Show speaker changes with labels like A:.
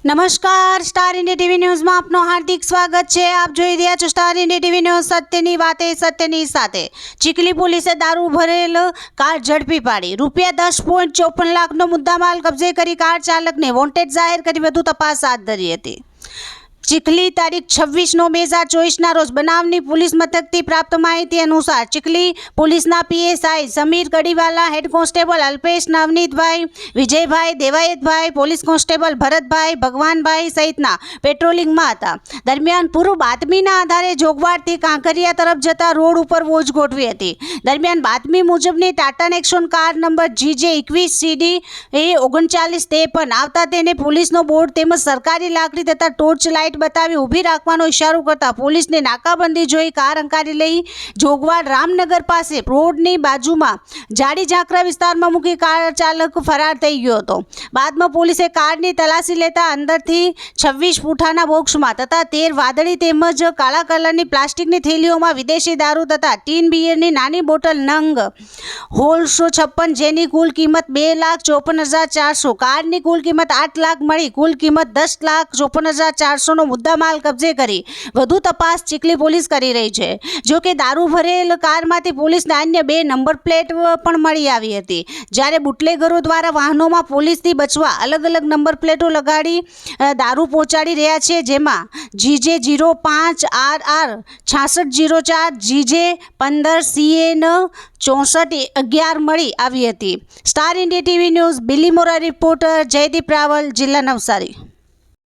A: નમસ્કાર, star India TV ન્યૂઝમાં આપનું હાર્દિક સ્વાગત છે। આપ જોઈ રહ્યા છો સ્ટાર ઇન્ડિયા ટીવી ન્યૂઝ। સત્યની વાતે સત્યની સાથે। ચીખલી પોલીસે દારૂ ભરેલ કાર ઝડપી પાડી ₹10.54 લાખનો મુદ્દામાલ કબજે કરી કાર ચાલકને વોન્ટેડ જાહેર કરી વધુ તપાસ હાથ ધરી હતી। ચીખલી તારીખ 26 મે 2024 રોજ બનાવની પોલીસ મથકથી પ્રાપ્ત માહિતી અનુસાર ચીખલી પોલીસના PSI Samir Kadiwala, head constable Alpesh Navnitbhai, Vijaybhai Devayatbhai, police constable Bharatbhai, Bhagwanbhai સહિતના પેટ્રોલિંગમાં હતા। દરમિયાન પૂર્વ બાતમીના આધારે જોગવાડથી કાંકરિયા તરફ જતા રોડ ઉપર વોચ ગોઠવી હતી। દરમિયાન બાતમી મુજબની Tata Nexon car number GJ21CD 3953 આવતા તેને પોલીસનો બોર્ડ તેમજ સરકારી લાકડી તથા ટોર્ચ લાઇટ बतावी ऊभी राखवानो इशारो करता पुलिस ने नाकाबंदी जोई कार अंकारी लई जोगवाड़ रामनगर पास रोडनी बाजुमां जाड़ी झांकरा विस्तारमां मूकी कार चालक फरार थई गयो हतो। बादमां पोलीसे कारनी तलाशी लेता अंदरथी 26 फूठाना बोक्समां तथा 13 वादળી તેમજ કાળા કલરની પ્લાસ્ટિકની થેલીઓમાં વિદેશી દારૂ તથા ટીન બિયરની નાની બોટલ નંગ 1656 જેની કુલ કિંમત 2,54,400, કારની કુલ કિંમત 8 લાખ મળી કુલ કિંમત 10,54,400 મુદ્દામાલ કબજે કરી વધુ તપાસ ચીખલી પોલીસ કરી રહી છે। જો કે દારૂ ભરેલ કારમાંથી પોલીસને અન્ય 2 નંબર પ્લેટ પણ મળી આવી હતી, જ્યારે બુટલેગરો દ્વારા વાહનોમાં પોલીસથી બચવા અલગ અલગ નંબર પ્લેટો લગાડી દારૂ પહોંચાડી રહ્યા છે, જેમાં GJ05RR 6604, GJ15CN 6411 મળી આવી હતી। Star India TV news Bilimora reporter Jaydeep Raval, જિલ્લા નવસારી।